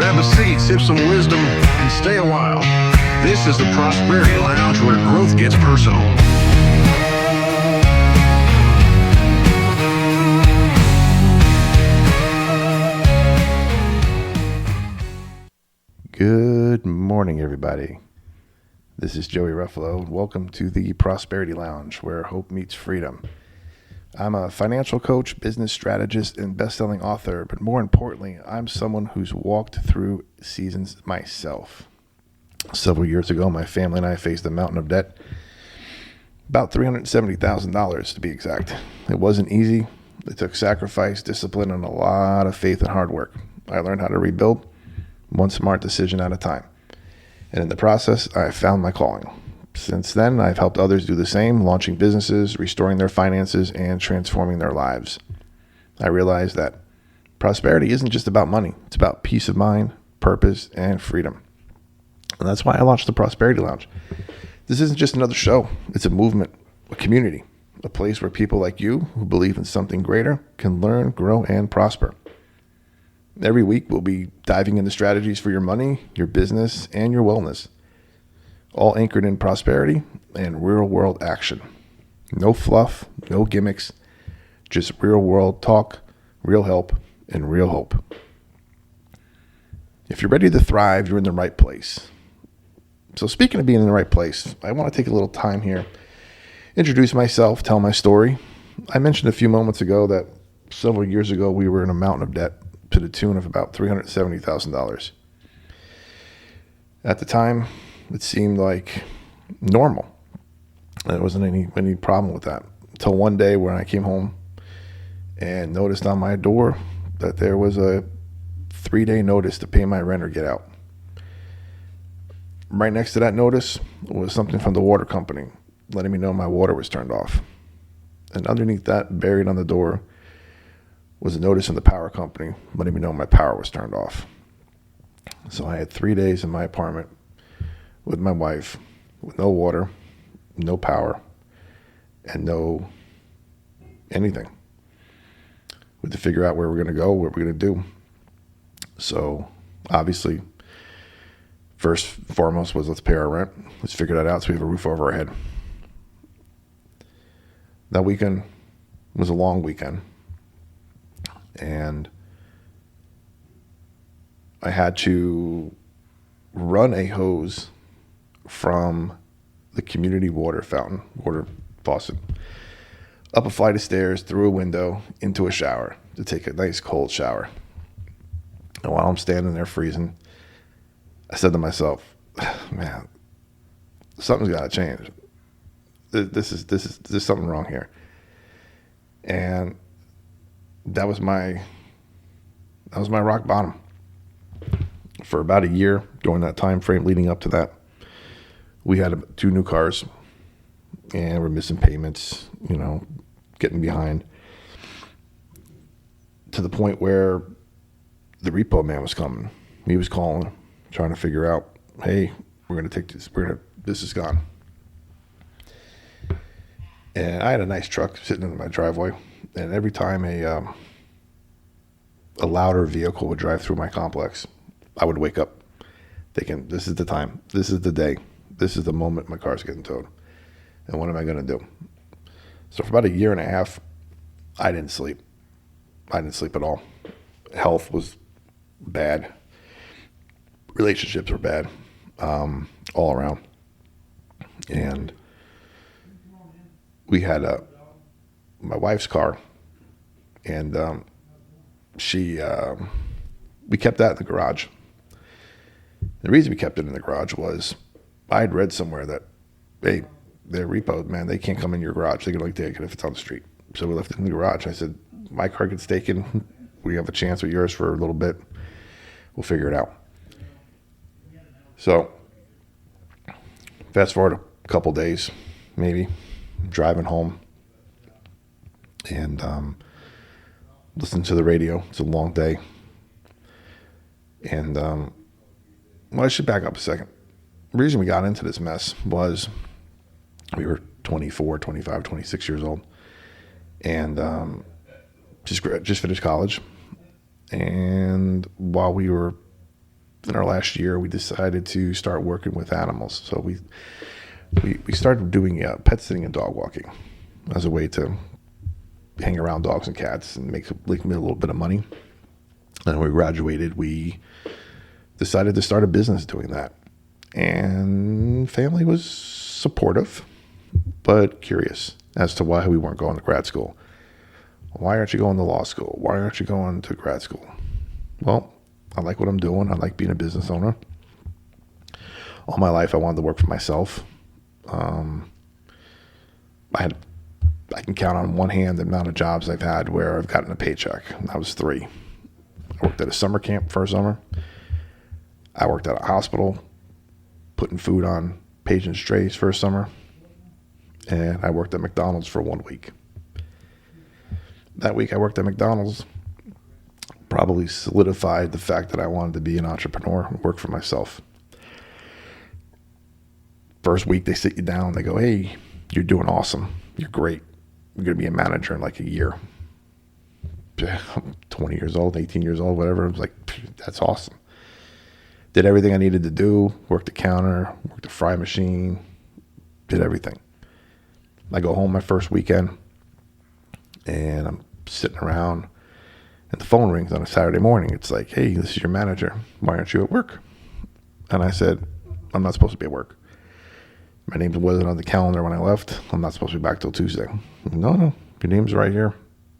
Grab a seat, sip some wisdom, and stay a while. This is the Prosperity Lounge, where growth gets personal. Good morning, everybody. This is Joey Ruffalo. Welcome to the Prosperity Lounge, where hope meets freedom. I'm a financial coach, business strategist, and best-selling author, but more importantly, I'm someone who's walked through seasons myself. Several years ago, my family and I faced a mountain of debt, about $370,000 to be exact. It wasn't easy. It took sacrifice, discipline, and a lot of faith and hard work. I learned how to rebuild one smart decision at a time. And in the process, I found my calling. Since then, I've helped others do the same, launching businesses, restoring their finances, and transforming their lives. I realized that prosperity isn't just about money. It's about peace of mind, purpose, and freedom. And that's why I launched the Prosperity Lounge. This isn't just another show. It's a movement, a community, a place where people like you who believe in something greater can learn, grow, and prosper. Every week, we'll be diving into strategies for your money, your business, and your wellness, all anchored in prosperity and real-world action. No fluff, no gimmicks, just real-world talk, real help, and real hope. If you're ready to thrive, you're in the right place. So speaking of being in the right place, I want to take a little time here, introduce myself, tell my story. I mentioned a few moments ago that several years ago, we were in a mountain of debt to the tune of about $370,000. At the time, it seemed like normal. There wasn't any problem with that. Until one day when I came home and noticed on my door that there was a 3-day notice to pay my rent or get out. Right next to that notice was something from the water company letting me know my water was turned off. And underneath that, buried on the door, was a notice from the power company letting me know my power was turned off. So I had 3 days in my apartment with my wife, with no water, no power, and no anything. We had to figure out where we're going to go, what we're going to do. So obviously, first and foremost was let's pay our rent. Let's figure that out so we have a roof over our head. That weekend was a long weekend. And I had to run a hose from the community water faucet, up a flight of stairs, through a window, into a shower to take a nice cold shower. And while I'm standing there freezing, I said to myself, man, something's got to change. There's something wrong here. And that was my rock bottom. For about a year, during that time frame leading up to that, we had 2 new cars, and we're missing payments, getting behind, to the point where the repo man was coming. He was calling, trying to figure out, hey, we're going to take this. This is gone. And I had a nice truck sitting in my driveway, and every time a louder vehicle would drive through my complex, I would wake up thinking, this is the time, this is the day, this is the moment my car's getting towed. And what am I going to do? So for about a year and a half, I didn't sleep. I didn't sleep at all. Health was bad. Relationships were bad, all around. And we had my wife's car, and we kept that in the garage. The reason we kept it in the garage was I had read somewhere that, hey, they're repoed, man. They can't come in your garage. They can only take it if it's on the street. So we left it in the garage. I said, my car gets taken. We have a chance with yours for a little bit. We'll figure it out. So fast forward a couple days, maybe, driving home and listening to the radio. It's a long day. And I should back up a second. The reason we got into this mess was we were 24, 25, 26 years old, and just finished college. And while we were in our last year, we decided to start working with animals. So we started doing pet sitting and dog walking as a way to hang around dogs and cats and make a little bit of money. And when we graduated, we decided to start a business doing that. And family was supportive, but curious as to why we weren't going to grad school. Why aren't you going to law school? Why aren't you going to grad school? Well, I like what I'm doing. I like being a business owner. All my life, I wanted to work for myself. I can count on one hand the amount of jobs I've had where I've gotten a paycheck. That was 3. I worked at a summer camp for a summer. I worked at a hospital, putting food on patients' trays for a summer. And I worked at McDonald's for 1 week. That week I worked at McDonald's probably solidified the fact that I wanted to be an entrepreneur and work for myself. First week they sit you down, they go, hey, you're doing awesome. You're great. You're going to be a manager in like a year. I'm 20 years old, 18 years old, whatever. I was like, that's awesome. Did everything I needed to do, worked the counter, worked the fry machine, did everything. I go home my first weekend and I'm sitting around and the phone rings on a Saturday morning. It's like, hey, this is your manager. Why aren't you at work? And I said, I'm not supposed to be at work. My name wasn't on the calendar when I left. I'm not supposed to be back till Tuesday. No, your name's right here.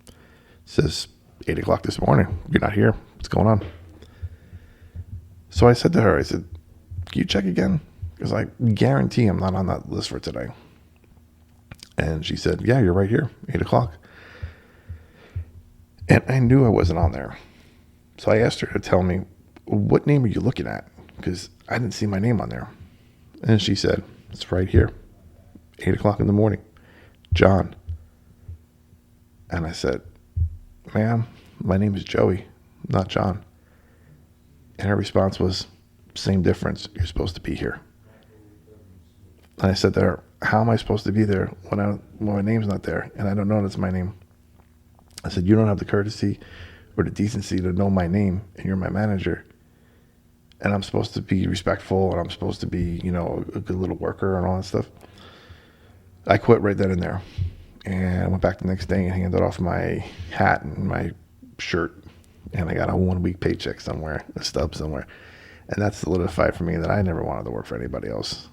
It says 8 o'clock this morning. You're not here. What's going on? So I said to her, I said, can you check again? Because I guarantee I'm not on that list for today. And she said, yeah, you're right here, 8 o'clock. And I knew I wasn't on there. So I asked her to tell me, what name are you looking at? Because I didn't see my name on there. And she said, it's right here, 8 o'clock in the morning, John. And I said, ma'am, my name is Joey, not John. And her response was, same difference, you're supposed to be here. And I said to her, how am I supposed to be there when my name's not there and I don't know that's my name? I said, you don't have the courtesy or the decency to know my name and you're my manager. And I'm supposed to be respectful and I'm supposed to be, a good little worker and all that stuff. I quit right then and there. And I went back the next day and handed off my hat and my shirt. And I got a 1 week paycheck somewhere, a stub somewhere. And that solidified for me that I never wanted to work for anybody else.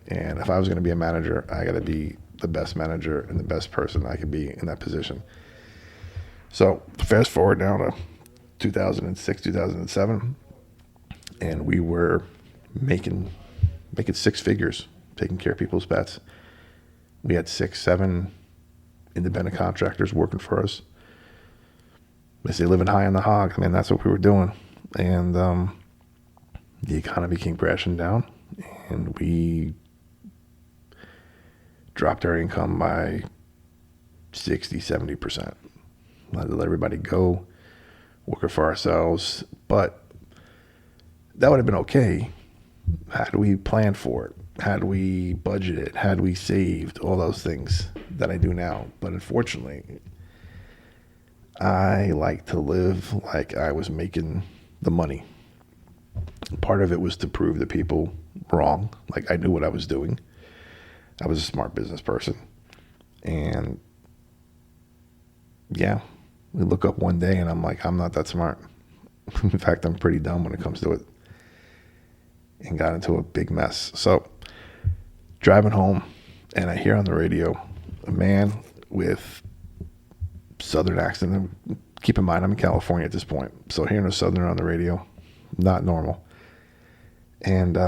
And if I was going to be a manager, I got to be the best manager and the best person I could be in that position. So fast forward now to 2006, 2007. And we were making 6 figures, taking care of people's pets. We had 6, 7 independent contractors working for us. They say living high on the hog. I mean, that's what we were doing. And the economy came crashing down, and we dropped our income by 60, 70%. Let everybody go, working for ourselves. But that would have been okay had we planned for it, had we budgeted, had we saved, all those things that I do now. But unfortunately, I like to live like I was making the money. Part of it was to prove the people wrong. Like I knew what I was doing. I was a smart business person. And yeah, we look up one day and I'm like, I'm not that smart. In fact, I'm pretty dumb when it comes to it. And got into a big mess. So driving home and I hear on the radio a man with Southern accent. Keep in mind, I'm in California at this point. So hearing a Southerner on the radio, not normal. And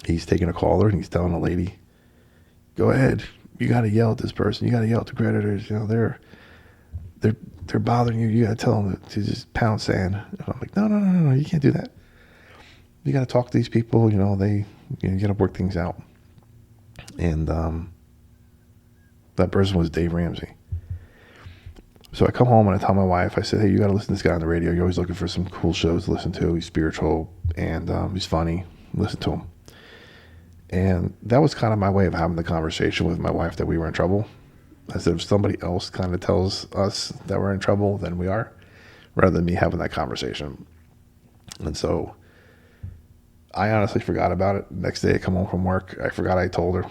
he's taking a caller and he's telling a lady, go ahead. You got to yell at this person. You got to yell at the creditors. They're bothering you. You got to tell them to just pound sand. And I'm like, no. You can't do that. You got to talk to these people. You got to work things out. And that person was Dave Ramsey. So I come home and I tell my wife, I said, hey, you got to listen to this guy on the radio. You're always looking for some cool shows to listen to. He's spiritual and he's funny. Listen to him. And that was kind of my way of having the conversation with my wife that we were in trouble. I said, if somebody else kind of tells us that we're in trouble, then we are, rather than me having that conversation. And so I honestly forgot about it. Next day I come home from work, I forgot I told her.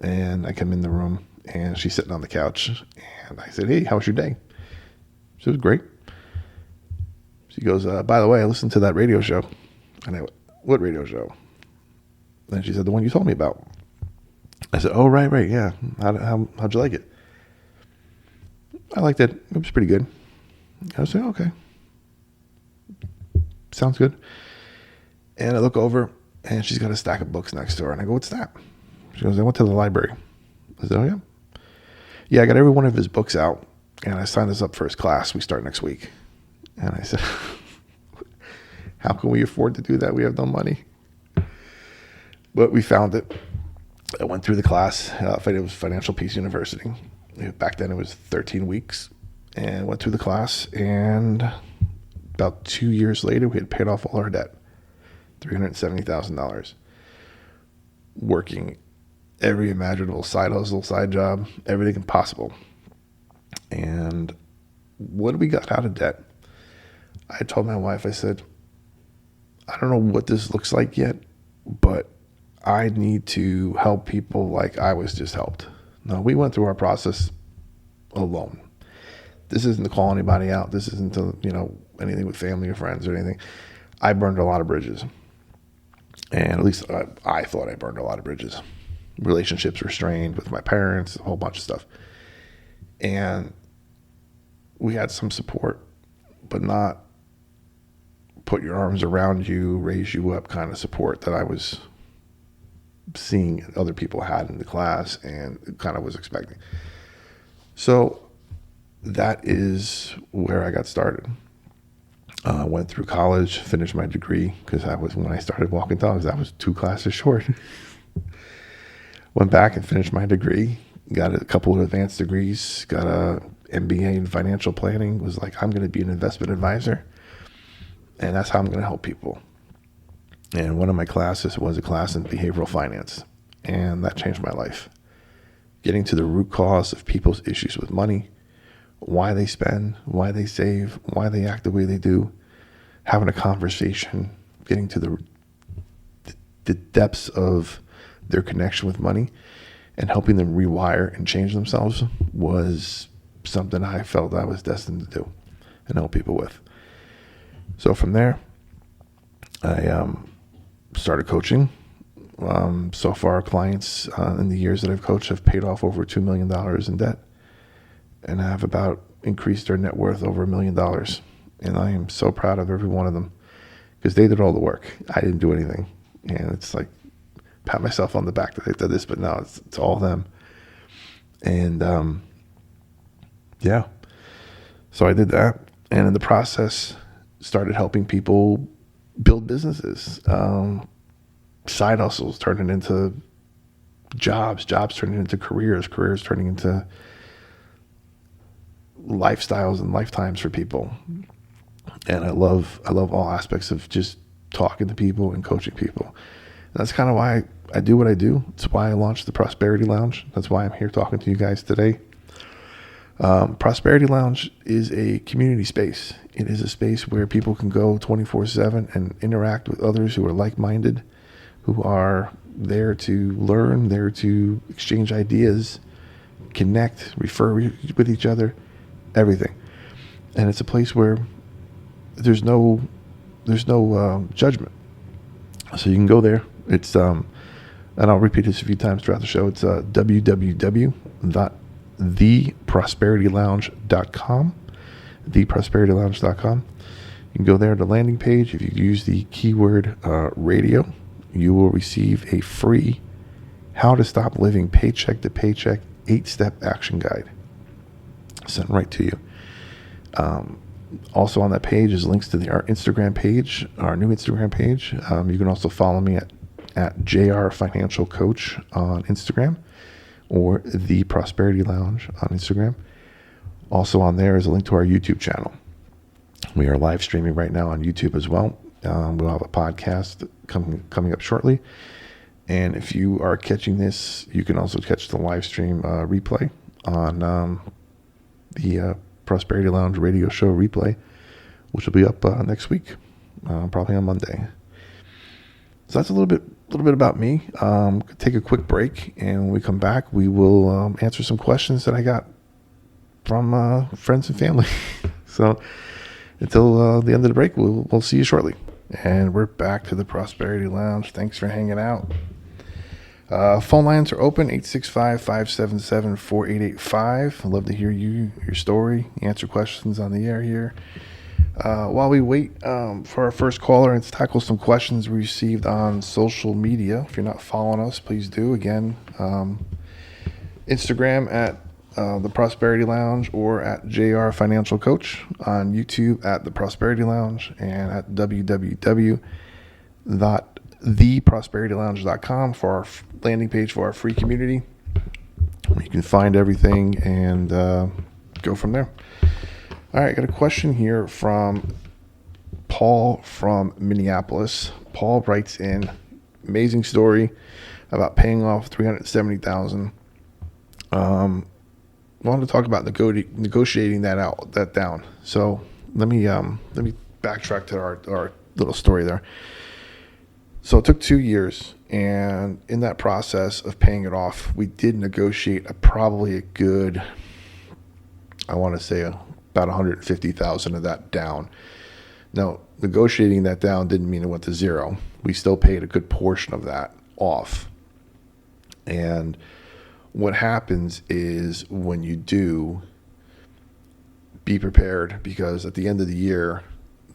And I come in the room and she's sitting on the couch. And I said, hey, how was your day? She was great. She goes, by the way, I listened to that radio show. And I went, what radio show? And she said, the one you told me about. I said, oh, right, yeah. How'd you like it? I liked it. It was pretty good. I was like, okay. Sounds good. And I look over, and she's got a stack of books next to her. And I go, what's that? She goes, I went to the library. I said, oh, yeah? Yeah, I got every one of his books out, and I signed us up for his class. We start next week. And I said, how can we afford to do that? We have no money. But we found it. I went through the class. It was Financial Peace University. Back then it was 13 weeks. And went through the class. And about 2 years later, we had paid off all our debt. $370,000. Working every imaginable side hustle, side job, everything possible. And when we got out of debt, I told my wife, I said, I don't know what this looks like yet, but I need to help people like I was just helped. No, we went through our process alone. This isn't to call anybody out. This isn't to, anything with family or friends or anything. I burned a lot of bridges. And at least I thought I burned a lot of bridges. Relationships were strained with my parents, a whole bunch of stuff. And we had some support, but not put your arms around you, raise you up kind of support that I was seeing other people had in the class and kind of was expecting. So that is where I got started. Went through college, finished my degree, because when I started walking dogs, I was 2 classes short. Went back and finished my degree, got a couple of advanced degrees, got a MBA in financial planning, was like, I'm going to be an investment advisor, and that's how I'm going to help people. And one of my classes was a class in behavioral finance, and that changed my life. Getting to the root cause of people's issues with money, why they spend, why they save, why they act the way they do, having a conversation, getting to the depths of their connection with money and helping them rewire and change themselves was something I felt I was destined to do and help people with. So from there, I started coaching. So far, clients in the years that I've coached have paid off over $2 million in debt. And I have about increased their net worth over $1 million. And I am so proud of every one of them because they did all the work. I didn't do anything. And it's like, pat myself on the back that they did this, but no, it's all them. And yeah, so I did that. And in the process, started helping people build businesses, side hustles turning into jobs turning into careers turning into lifestyles and lifetimes for people. And I love all aspects of just talking to people and coaching people. And that's kind of why I do what I do. It's why I launched the Prosperity Lounge. That's why I'm here talking to you guys today. Prosperity Lounge is a community space. It is a space where people can go 24/7 and interact with others who are like-minded, who are there to learn, there to exchange ideas, connect, refer with each other, everything. And it's a place where there's no judgment. So you can go there. It's and I'll repeat this a few times throughout the show. It's www.theprosperitylounge.com. Theprosperitylounge.com. You can go there to the landing page. If you use the keyword radio, you will receive a free How to Stop Living Paycheck to Paycheck 8-step action guide sent right to you. Also on that page is links to our Instagram page, our new Instagram page. You can also follow me at JR Financial Coach on Instagram or The Prosperity Lounge on Instagram. Also on there is a link to our YouTube channel. We are live streaming right now on YouTube as well. We'll have a podcast coming up shortly. And if you are catching this, you can also catch the live stream replay on the Prosperity Lounge radio show replay, which will be up next week, probably on Monday. So that's a little bit about me. Take a quick break, and when we come back, we will answer some questions that I got from friends and family. So until the end of the break, we'll see you shortly. And we're back to the Prosperity Lounge. Thanks for hanging out. Phone lines are open, 865-577-4885. I'd love to hear your story, answer questions on the air here. While we wait for our first caller and tackle some questions we received on social media, if you're not following us, please do. Again, Instagram at The Prosperity Lounge or at JR Financial Coach, on YouTube at The Prosperity Lounge, and at www.theprosperitylounge.com for our landing page for our free community. You can find everything and go from there. All right, got a question here from Paul from Minneapolis. Paul writes in, amazing story about paying off $370,000. Wanted to talk about negotiating that down. So let me backtrack to our little story there. So it took 2 years, and in that process of paying it off, we did negotiate probably a good, I want to say about $150,000 of that down. Now, negotiating that down didn't mean it went to zero. We still paid a good portion of that off. And what happens is, when you do, be prepared, because at the end of the year,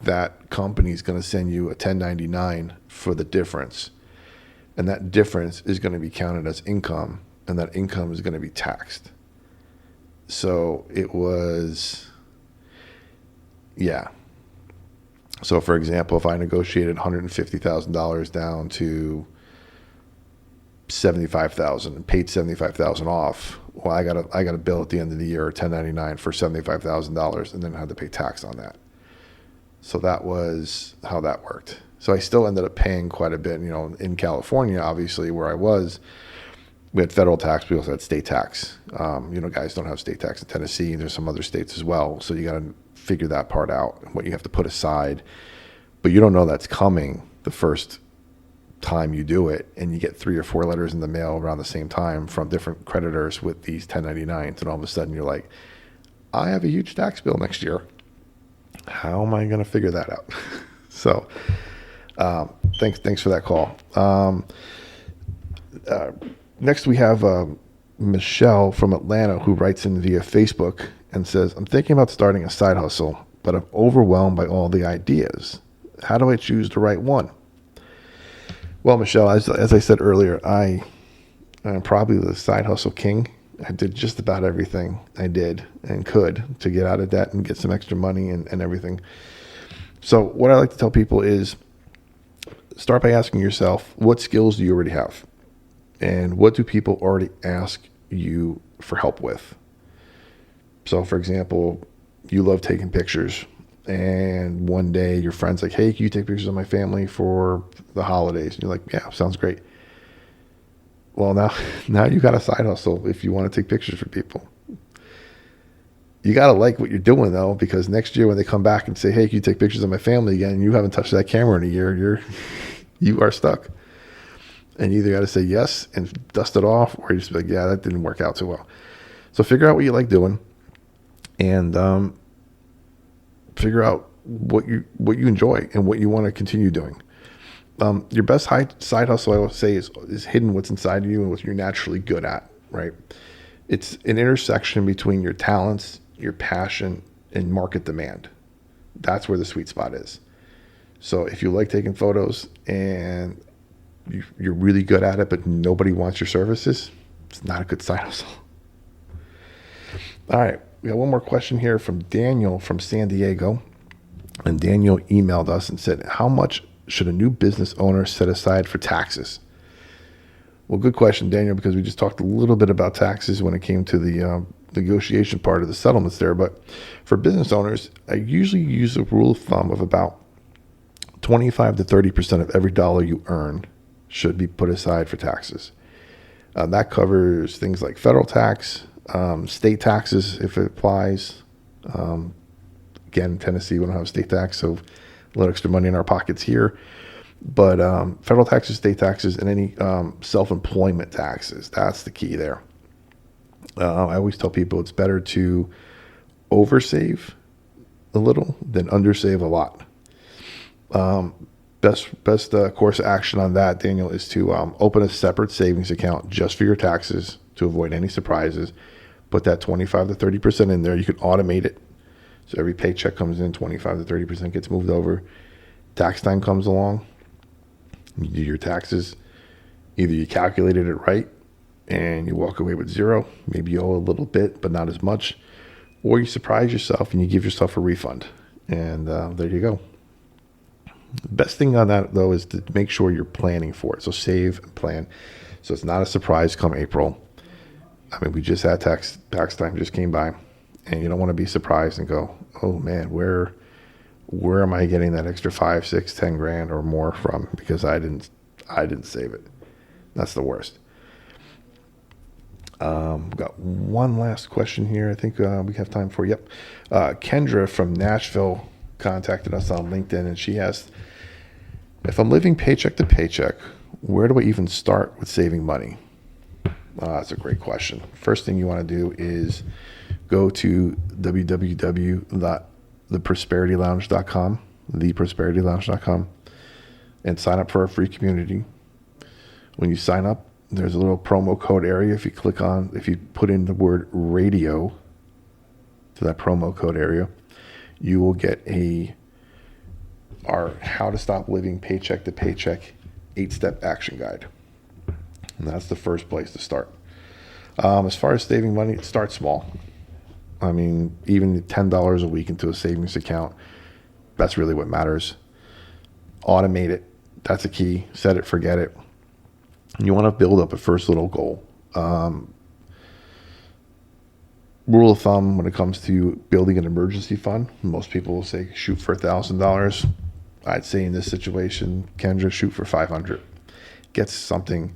that company is going to send you a 1099 for the difference. And that difference is going to be counted as income, and that income is going to be taxed. So it was, yeah. So for example, if I negotiated $150,000 down to $75,000 and paid $75,000 off, well, I got a bill at the end of the year, 1099 for $75,000, and then had to pay tax on that. So that was how that worked. So I still ended up paying quite a bit. In California, obviously, where I was, we had federal tax. We also had state tax. Guys don't have state tax in Tennessee. There's some other states as well. So you got to figure that part out, what you have to put aside. But you don't know that's coming the first time you do it, and you get 3 or 4 letters in the mail around the same time from different creditors with these 1099s, and all of a sudden you're like, I have a huge tax bill next year. How am I going to figure that out? So thanks for that call. Next we have Michelle from Atlanta, who writes in via Facebook and says, I'm thinking about starting a side hustle, but I'm overwhelmed by all the ideas. How do I choose the right one? Well, Michelle, as I said earlier, I'm probably the side hustle king. I did just about everything I did and could to get out of debt and get some extra money and everything. So what I like to tell people is, start by asking yourself, what skills do you already have? And what do people already ask you for help with? So for example, you love taking pictures, and one day your friend's like, hey, can you take pictures of my family for the holidays? And you're like, yeah, sounds great. Well, now you got a side hustle if you want to take pictures for people. You got to like what you're doing, though, because next year when they come back and say, hey, can you take pictures of my family again? And you haven't touched that camera in a year, you are stuck. And you either got to say yes and dust it off, or you just be like, yeah, that didn't work out too well. So figure out what you like doing, and figure out what you enjoy and what you want to continue doing. Your best side hustle, I will say, is hidden what's inside of you and what you're naturally good at, right? It's an intersection between your talents, your passion, and market demand. That's where the sweet spot is. So if you like taking photos and you're really good at it, but nobody wants your services, it's not a good side hustle. All right, we got one more question here from Daniel from San Diego. And Daniel emailed us and said, how much should a new business owner set aside for taxes? Well, good question, Daniel, because we just talked a little bit about taxes when it came to the negotiation part of the settlements there. But for business owners, I usually use a rule of thumb of about 25 to 30% of every dollar you earn should be put aside for taxes. That covers things like federal tax, state taxes if it applies. Again, in Tennessee, we don't have state tax, so a little extra money in our pockets here. But federal taxes, state taxes, and any self-employment taxes, that's the key there. I always tell people it's better to oversave a little than undersave a lot. Best course of action on that, Daniel, is to open a separate savings account just for your taxes to avoid any surprises. Put that 25 to 30% in there. You can automate it. So every paycheck comes in, 25 to 30% gets moved over. Tax time comes along. You do your taxes. Either you calculated it right and you walk away with zero. Maybe you owe a little bit, but not as much. Or you surprise yourself and you give yourself a refund. And there you go. The best thing on that, though, is to make sure you're planning for it. So save and plan. So it's not a surprise come April. I mean, we just had tax time just came by. And you don't want to be surprised and go, oh, man, where am I getting that extra 5, 6, 10 grand or more from because I didn't save it. That's the worst. Got one last question here. I think we have time for. Yep. Kendra from Nashville contacted us on LinkedIn, and she asked, if I'm living paycheck to paycheck, where do I even start with saving money? That's a great question. First thing you want to do is go to www.theprosperitylounge.com, and sign up for a free community. When you sign up, there's a little promo code area. If you put in the word radio to that promo code area, you will get our How to Stop Living Paycheck to Paycheck 8-step action guide. And that's the first place to start. As far as saving money, start small. I mean, even $10 a week into a savings account, that's really what matters. Automate it. That's a key. Set it, forget it. You want to build up a first little goal. Rule of thumb when it comes to building an emergency fund, most people will say shoot for $1,000. I'd say in this situation, Kendra, shoot for $500. Get something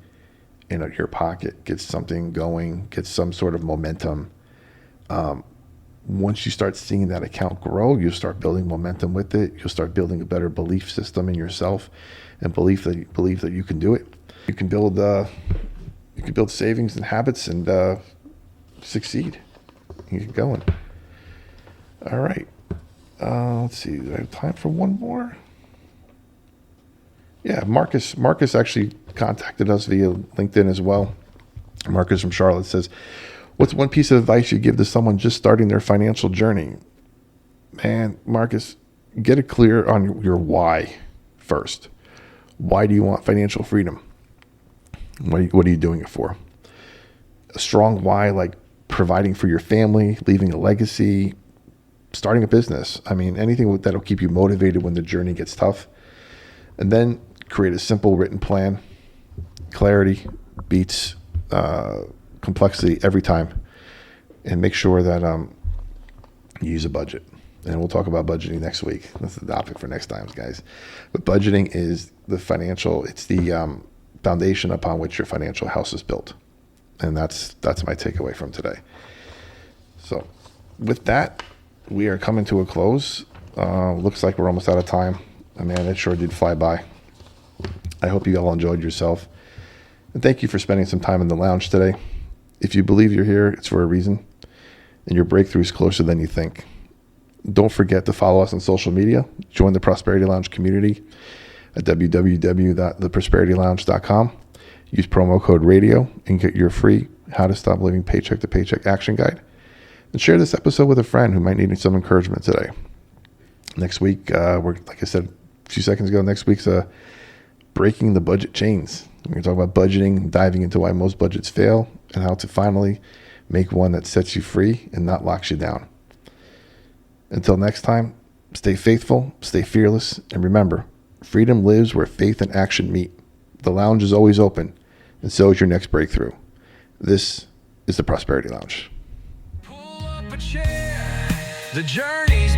in your pocket, get something going, get some sort of momentum. Once you start seeing that account grow, you'll start building momentum with it. You'll start building a better belief system in yourself and belief that you can do it. You can build savings and habits and succeed. You get going. All right. Let's see. Do I have time for one more? Yeah, Marcus actually contacted us via LinkedIn as well. Marcus from Charlotte says, what's one piece of advice you give to someone just starting their financial journey? Man, Marcus, get it clear on your why first. Why do you want financial freedom? What are you doing it for? A strong why, like providing for your family, leaving a legacy, starting a business. I mean, anything that'll keep you motivated when the journey gets tough. And then create a simple written plan. Clarity beats complexity every time. And make sure that you use a budget. And we'll talk about budgeting next week. That's the topic for next time, guys. But budgeting is it's the foundation upon which your financial house is built. And that's my takeaway from today. So with that, we are coming to a close. Looks like we're almost out of time. Man, it sure did fly by. I hope you all enjoyed yourself. And thank you for spending some time in the lounge today. If you believe you're here, it's for a reason. And your breakthrough is closer than you think. Don't forget to follow us on social media. Join the Prosperity Lounge community at www.theprosperitylounge.com. Use promo code RADIO and get your free How to Stop Living Paycheck to Paycheck action guide. And share this episode with a friend who might need some encouragement today. Next week, like I said a few seconds ago, next week's breaking the budget chains. We're going to talk about budgeting, diving into why most budgets fail, and how to finally make one that sets you free and not locks you down. Until next time, stay faithful, stay fearless, and remember, freedom lives where faith and action meet. The lounge is always open, and so is your next breakthrough. This is the Prosperity Lounge. Pull up a chair. The journey